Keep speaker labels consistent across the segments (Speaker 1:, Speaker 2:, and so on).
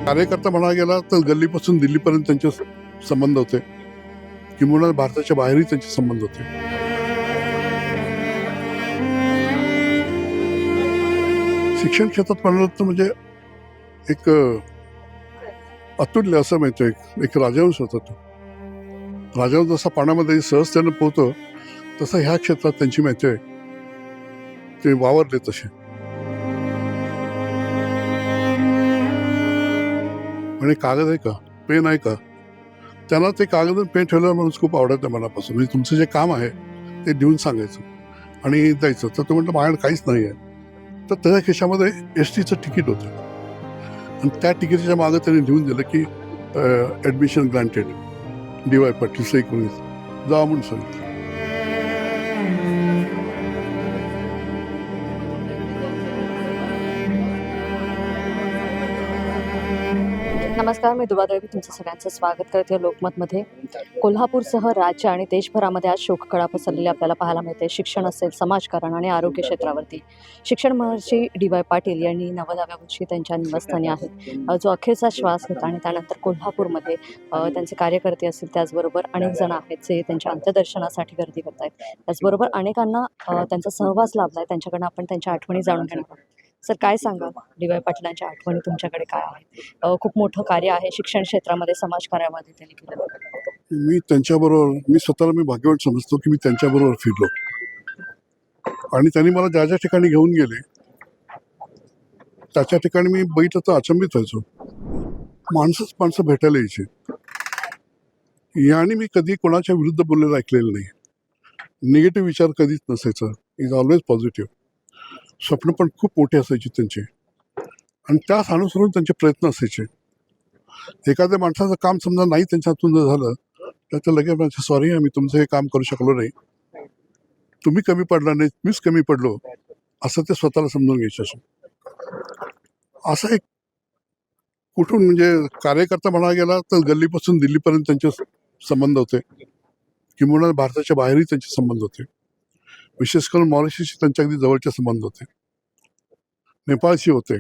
Speaker 1: कार्यकर्ता म्हणायला गेला तर गल्लीपासून दिल्लीपर्यंत त्यांचे संबंध होते, किंबहुना भारताच्या बाहेरही त्यांचे संबंध होते. शिक्षण क्षेत्रात म्हणाल तर म्हणजे एक अतुल्य असं माहिती एक राजवंश होता. तो राजवंश जसा पाण्यामध्ये सहजतेनं पोहतो तसं ह्या क्षेत्रात त्यांची माहिती आहे ते वावरले तसे. म्हणजे कागद आहे का, पेन आहे का, त्यांना ते कागद आणि पेन ठेवल्यावर माणूस खूप आवडत मनापासून. म्हणजे तुमचं जे काम आहे ते देऊन सांगायचं आणि द्यायचं. तर तो म्हटलं माझ्याकडे काहीच नाही आहे. तर त्याच्या खिशामध्ये एसटीचं तिकीट होतं आणि त्या तिकीटच्या मागं त्यांनी लिहून दिलं की ॲडमिशन ग्रांटेड DY पाटील 19 जा म्हणून सांगितलं.
Speaker 2: नमस्कार, मी दुर्वादेवी तुमचं सगळ्यांचं स्वागत करते लोकमतमध्ये. कोल्हापूरसह राज्य आणि देशभरामध्ये आज शोककळा पसरलेली आपल्याला पाहायला मिळते. शिक्षण असेल, समाजकारण आणि आरोग्य क्षेत्रावरती. शिक्षण महर्षी DY पाटील यांनी 90व्या वर्षी त्यांच्या निवासस्थानी आहेत जो अखेरचा श्वास घेतला आणि त्यानंतर कोल्हापूरमध्ये त्यांचे कार्यकर्ते असतील, त्याचबरोबर अनेक जण आहेत जे त्यांच्या अंत्यदर्शनासाठी गर्दी करत आहेत. त्याचबरोबर अनेकांना त्यांचा सहवास लाभला आहे. त्यांच्याकडनं आपण त्यांच्या आठवणी जाणून घेणार आहोत. सर, काय सांगा, DY पाटलांच्या आठवणी तुमच्याकडे काय आहेत? खूप मोठं कार्य आहे शिक्षण क्षेत्रामध्ये, समाजकार्यामध्ये त्यांनी केलं.
Speaker 1: मी त्यांच्याबरोबर स्वतःला भाग्यवान समजतो की मी त्यांच्याबरोबर फिरलो आणि त्यांनी मला ज्या ज्या ठिकाणी घेऊन गेले त्याच्या ठिकाणी मी बघितलं तर अचंबित व्हायचो. माणसं भेटायला यायचे. याने मी कधी कोणाच्या विरुद्ध बोललेलं ऐकलेलं नाही. निगेटिव्ह विचार कधीच नसायचा. Is always positive. स्वप्न पण खूप मोठे असायचे त्यांचे आणि त्यास अनुसरून त्यांचे प्रयत्न असायचे. एखाद्या माणसाचं काम समजा नाही त्यांच्या हातून जर झालं तर ते लगेच म्हणजे सॉरी, आम्ही तुमचं हे काम करू शकलो नाही, तुम्ही कमी पडला नाही, मीच कमी पडलो, असं ते स्वतःला समजून घ्यायचं. असं एक कुठून म्हणजे कार्यकर्ता म्हणायला गेला तर गल्लीपासून दिल्लीपर्यंत त्यांचे संबंध होते, किंबहुना भारताच्या बाहेरही त्यांचे संबंध होते. विशेष करून मॉरिशसशी त्यांच्या अगदी जवळचे संबंध होते, नेपाळशी होते.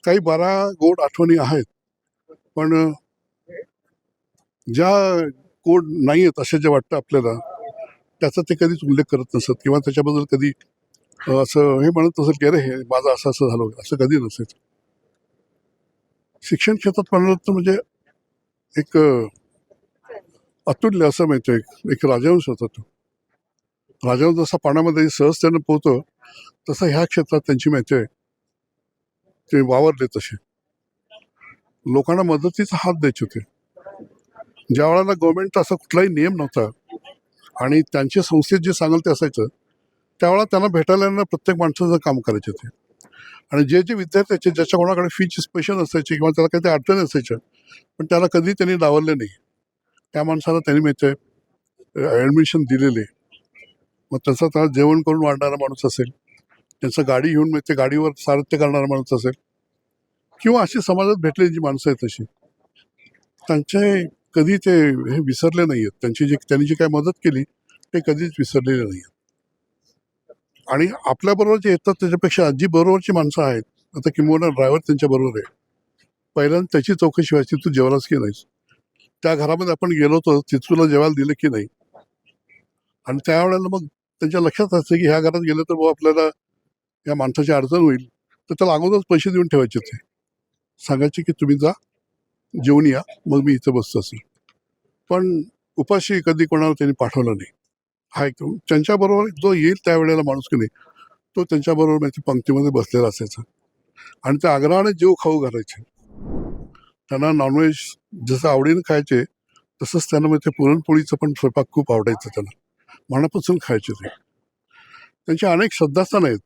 Speaker 1: काही 12 गोड आठवणी आहेत, पण ज्या गोड नाही आहेत असे जे वाटतं आपल्याला त्याचा ते कधीच उल्लेख करत नसत किंवा त्याच्याबद्दल कधी असं हे म्हणत नसेल की अरे हे माझं असं असं झालं, असं कधी नसेल. शिक्षण क्षेत्रात म्हणाल तर म्हणजे एक अतुल्य असं माहिती एक राजवंश होता. तो राजवंश जसा पाण्यामध्ये सहजतेनं पोहतो तसं ह्या क्षेत्रात त्यांची माहिती आहे ते वावरले तसे. लोकांना मदतीचा हात द्यायचे होते. ज्या वेळेला गव्हर्नमेंटचा असा कुठलाही नियम नव्हता आणि त्यांच्या संस्थेत जे सांगेल ते असायचं, त्यावेळेला त्यांना भेटायला येणं प्रत्येक माणसाचं काम करायचे ते. आणि जे विद्यार्थ्याचे ज्याच्या कोणाकडे फीचे पैसे नसायचे किंवा त्याला काही अडचणी असायच्या पण त्याला कधी त्यांनी डावलले नाही, त्या माणसाला त्यांनी माहिती ॲडमिशन दिलेले. मग तसं त्याला जेवण करून वाढणारा माणूस असेल, त्यांचं गाडी घेऊन मिळते गाडीवर सारथ्य करणारा माणूस असेल, किंवा अशी समाजात भेटलेली जी माणसं आहेत तशी त्यांचे कधी ते हे विसरले नाही आहेत. त्यांनी जी काय मदत केली ते कधीच विसरलेले नाही आहेत. आणि आपल्याबरोबर जे येतात त्याच्यापेक्षा आजी बरोबरची माणसं आहेत. आता किंबहुना ड्रायव्हर त्यांच्या बरोबर आहे, पहिल्यांदा त्याची चौकशी व्हायची, तू जेवलास की नाहीस, त्या घरामध्ये आपण गेलो होतो तिथं तुला जेवायला दिलं की नाही. आणि त्यावेळेला मग त्यांच्या लक्षात असतं की ह्या घरात गेलं तर आपल्याला या माणसाची अडचण होईल, तर त्याला अगोदरच पैसे देऊन ठेवायचे. ते सांगायचे की तुम्ही जा जेवून या, मग मी इथं बसतो असेल. पण उपाशी कधी कोणाला त्यांनी पाठवलं नाही. हा एक त्यांच्याबरोबर जो येईल त्यावेळेला माणूस की नाही तो त्यांच्याबरोबर माहिती पंक्तीमध्ये बसलेला असायचा आणि त्या आग्रहाने जेव खाऊ घालायचे. त्यांना नॉनव्हेज जसं आवडीनं खायचे तसंच त्यांना म्हणजे पुरणपोळीचं पण स्वयंपाक खूप आवडायचं. त्यांना मनापासून खायचे ते. त्यांचे अनेक श्रद्धास्थान आहेत.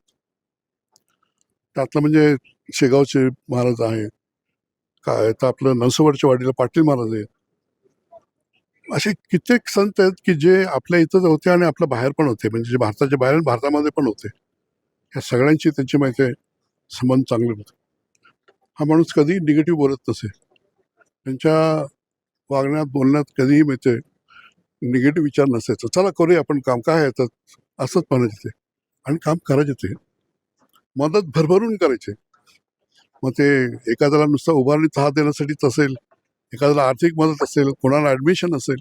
Speaker 1: त्यातलं म्हणजे शेगावचे महाराज आहेत, काय तर आपलं नरसोबाच्या वाडीला पाटील महाराज आहेत. असे कित्येक संत आहेत की जे आपल्या इथंच होते आणि आपल्या बाहेर पण होते, म्हणजे जे भारताच्या बाहेर भारतामध्ये पण होते. ह्या सगळ्यांची त्यांची माहिती आहे संबंध चांगले होते. हा माणूस कधी निगेटिव्ह बोलत नसे. त्यांच्या वागण्यात बोलण्यात कधीही माहिती निगेटिव्ह विचार नसायचा. चला करूया आपण काम, काय येतात असंच म्हणायचे ते आणि काम करायचे. ते मदत भरभरून करायचे. मग ते एखाद्याला नुसतं उभारणीत हात देण्यासाठीच असेल, एखाद्याला आर्थिक मदत असेल, कोणाला ॲडमिशन असेल.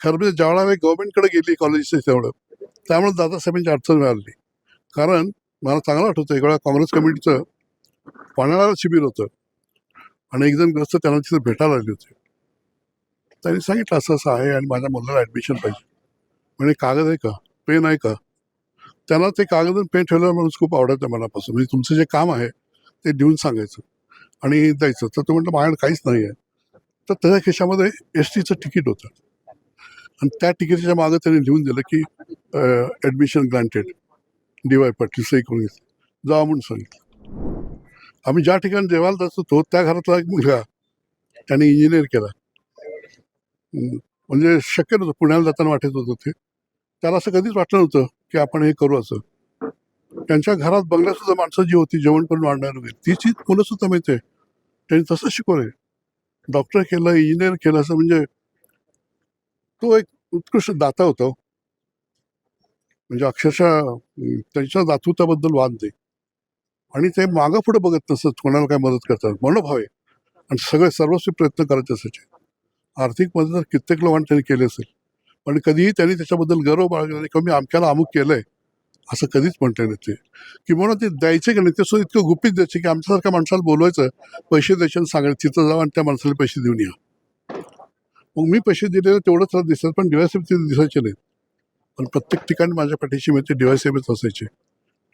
Speaker 1: खरं म्हणजे ज्यावेळेला गव्हर्नमेंटकडे गेली कॉलेजचे तेवढं, त्यामुळे दादासाहेबांची अडचण मिळाली. कारण मला चांगलं आठवतं एक वेळा काँग्रेस कमिटीचं पन्हाळ्याला शिबिर होतं आणि एक जण ग्रस्त त्यांना तिथे भेटायला आले होते. त्यांनी सांगितलं असं असं आहे आणि माझ्या मुलाला ॲडमिशन पाहिजे. म्हणजे कागद आहे का, पेन आहे का? त्यांना ते कागद आणि पेन ठेवल्यावर माणूस खूप आवडायचं मनापासून. म्हणजे तुमचं जे काम आहे ते देऊन सांगायचं आणि द्यायचं. तर तो म्हटलं माझ्याकडे काहीच नाही आहे. तर त्याच्या खिशामध्ये एस-टीचं तिकीट होतं आणि त्या तिकीटच्या मागं त्यांनी लिहून दिलं की ॲडमिशन ग्रांटेड डी.वाय. पाटील सही करून घेतली. जावा म्हणून सांगितलं. आम्ही ज्या ठिकाणी जेवायला जात होतो त्या घरातला एक मुलगा त्याने इंजिनियर केला. म्हणजे शक्य नव्हतं, पुण्याला जाताना वाटत होतं ते. त्याला असं कधीच वाटलं नव्हतं की आपण हे करू असं. त्यांच्या घरात बंगल्यात सुद्धा माणसं जी होती जेवण करून वाढणार वगैरे तिची मुलं सुद्धा माहिती आहे. त्यांनी तसं शिकवलंय. डॉक्टर केलं, इंजिनियर केलं असं म्हणजे तो एक उत्कृष्ट दाता होता हो. म्हणजे अक्षरशः त्यांच्या दातृत्वाबद्दल वाद नाही. आणि ते मागं पुढे बघत नसत कोणाला काय मदत करतात. मनोभाव आहे आणि सगळे सर्वस्वी प्रयत्न करत असायचे. आर्थिक मदत तर कित्येक लोकांनी त्यांनी केली असेल, पण कधीही त्यांनी त्याच्याबद्दल गर्व बाळगला नाही किंवा मी अमक्याला अमुक केलंय असं कधीच म्हटलं नाही ते. किंवा ते द्यायचे की नाही ते सुद्धा इतकं गुपित द्यायचे की आमच्यासारख्या माणसाला बोलवायचं, पैसे द्यायचे आणि सांगायचं तिथं जावं आणि त्या माणसाला पैसे देऊन या. मग मी पैसे दिलेले तेवढंच दिसत पण डीवायसाहेब तिथे दिसायचे नाहीत. पण प्रत्येक ठिकाणी माझ्या पाठीशी म्हणजे डीवायसाहेबच असायचे.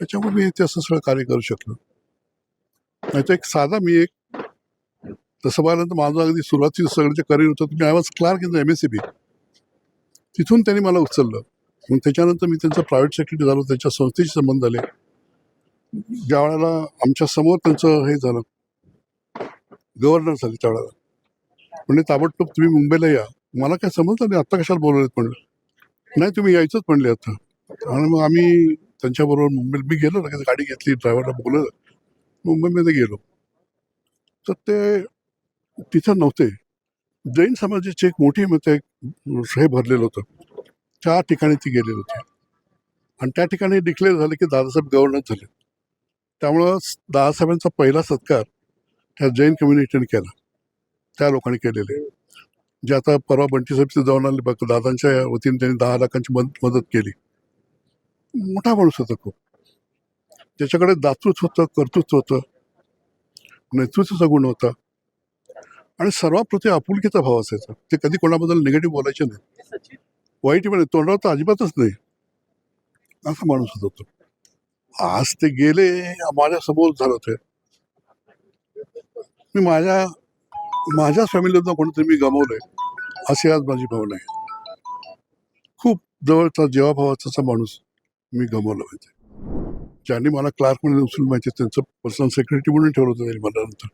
Speaker 1: त्याच्यामुळे मी ते असं सगळं कार्य करू शकलो. नाही तर एक साधा मी एक तसं पाहिलं तर माझं अगदी सुरुवातीचं सगळं जे करिअर होतं मी I was clerk in the MSCB. तिथून त्यांनी मला उचललं. मग त्याच्यानंतर मी त्यांचं प्रायव्हेट सेक्रेटरी झालो. त्यांच्या संस्थेशी संबंध झाले. ज्या वेळेला आमच्या समोर त्यांचं हे झालं, गव्हर्नर झाले त्यावेळेला म्हणजे ताबडतोब तुम्ही मुंबईला या. मला काय समजलं नाही, आत्ता कशाला बोलवलेत म्हणलं. नाही तुम्ही यायचंच म्हणले आता. आणि मग आम्ही त्यांच्याबरोबर मुंबईत मी गेलो, लगेच गाडी घेतली, ड्रायव्हरला बोलवलं, मुंबईमध्ये गेलो. तर ते तिथं नव्हते. जैन समाजाची एक मोठी मग एक हे भरलेलं होतं. त्या ठिकाणी ती गेलेली होती आणि त्या ठिकाणी डिक्लेअर झालं की दादासाहेब गव्हर्नर झाले. त्यामुळं दादासाहेबांचा पहिला सत्कार त्या जैन कम्युनिटीने केला. त्या लोकांनी केलेले. जे आता परवा बंटी साहेब तिथे जाऊन आले बघ, दादांच्या वतीने त्यांनी 10 लाखांची मदत केली. मोठा माणूस होता खूप. त्याच्याकडे दातृत्व होतं, कर्तृत्व होतं, नेतृत्वाचा गुण होता आणि सर्वांप्रती आपुलकीचा भाव असायचा. ते कधी कोणाबद्दल निगेटिव्ह बोलायचे नाही. वाईट म्हणे तोंडावर तर अजिबातच नाही. असा माणूस होता तो. आज ते गेले, माझ्या समोर झालं ते. मी माझ्या फॅमिलीतनं कोणीतरी मी गमावलंय अशी आज माझी भावना आहे. खूप जवळचा जीवाभावाचा असा माणूस मी गमावला पाहिजे. ज्यांनी मला क्लार्क म्हणून उचलून माहिती त्यांचं पर्सनल सेक्रेटरी म्हणून ठेवलं होतं त्यांनी मला नंतर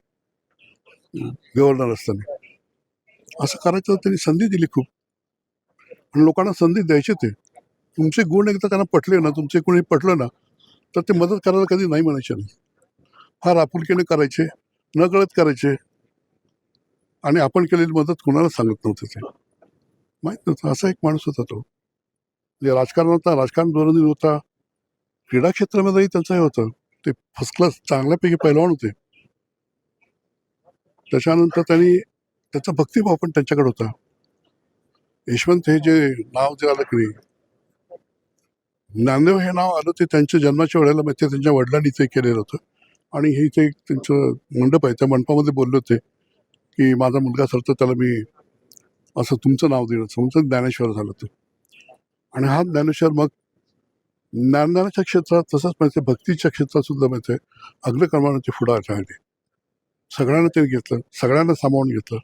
Speaker 1: गव्हर्नर असताना. असं करायचं त्यांनी संधी दिली खूप आणि लोकांना संधी द्यायची ते. तुमचे गुण एकदा त्यांना पटले ना, तुमचे कोणी पटलं ना, तर ते मदत करायला कधी नाही म्हणायचे नाही. फार आपुलकीने करायचे, नकळत करायचे आणि आपण केलेली मदत कुणाला सांगत नव्हते ते. माहीत नव्हतं. असा एक माणूस होता तो. म्हणजे राजकारण धोरण होता. क्रीडा क्षेत्रामध्येही त्यांचं हे होतं. ते फर्स्ट क्लास चांगल्यापैकी पैलवान होते. त्याच्यानंतर त्यांनी त्याचा भक्तिभाव पण त्यांच्याकडे होता. यशवंत हे जे नाव जे आलं की नाही, ज्ञानदेव हे नाव आलं ते त्यांच्या जन्माच्या वेळेला म्हणजे त्यांच्या वडिलांनी ते केलेलं होतं आणि हे इथे एक त्यांचं मंडप आहे. त्या मंडपामध्ये बोलले होते की माझा मुलगा सरतो त्याला मी असं तुमचं नाव देणं, तुमचं ज्ञानेश्वर झालं ते. आणि हा ज्ञानेश्वर मग ज्ञानदानाच्या क्षेत्रात तसंच माहिती आहे, भक्तीच्या क्षेत्रात सुद्धा माहिती आहे, अग्रक्रमाने ते पुढे राहिले. सगळ्यांना ते घेतलं, सगळ्यांना सामावून घेतलं.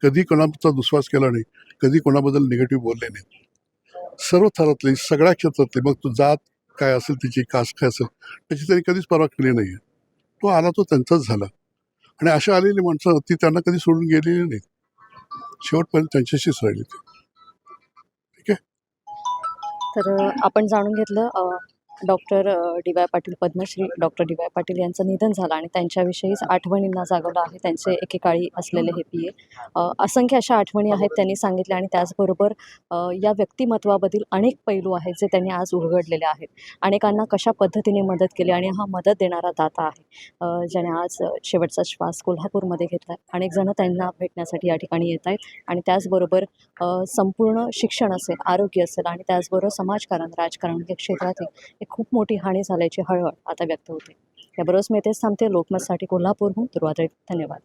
Speaker 1: कधी कोणाचा दुस्वास केला नाही, कधी कोणाबद्दल निगेटिव्ह बोलले नाही. सर्व थरातले, सगळ्या क्षेत्रातले, मग तो जात काय असेल, तिची कास्ट काय असेल, त्याची त्यांनी कधीच पर्वा केली नाही. तो आला तो त्यांचाच झाला आणि अशा आलेली माणसं ती त्यांना कधी सोडून गेलेली नाही. शेवटपर्यंत त्यांच्याशीच राहिली ती. ठीक आहे.
Speaker 2: तर आपण जाणून घेतलं doctor D Y Patil, Padma Shri doctor D Y Patil यांचं निधन झालं आणि त्यांच्याविषयीच आठवणींना जागवलं आहे त्यांचे एकेकाळी असलेले हे पी ए. असंख्य अशा आठवणी आहेत त्यांनी सांगितल्या आणि त्याचबरोबर या व्यक्तिमत्वाबद्दल अनेक पैलू आहेत जे त्यांनी आज उलगडलेले आहेत. अनेकांना कशा पद्धतीने मदत केली आणि हा मदत देणारा दाता आहे ज्याने आज शेवटचा श्वास कोल्हापूरमध्ये घेतला. अनेक जण त्यांना भेटण्यासाठी या ठिकाणी येत आहेत आणि त्याचबरोबर संपूर्ण शिक्षण असेल, आरोग्य असेल आणि त्याचबरोबर समाजकारण, राजकारण या क्षेत्रातील एक खूप मोठी हानी झाल्याची हळहळ आता व्यक्त होते. याबरोबरच मी इथेच थांबते. लोकमतसाठी कोल्हापूरहून दुर्वा द्रविड. धन्यवाद.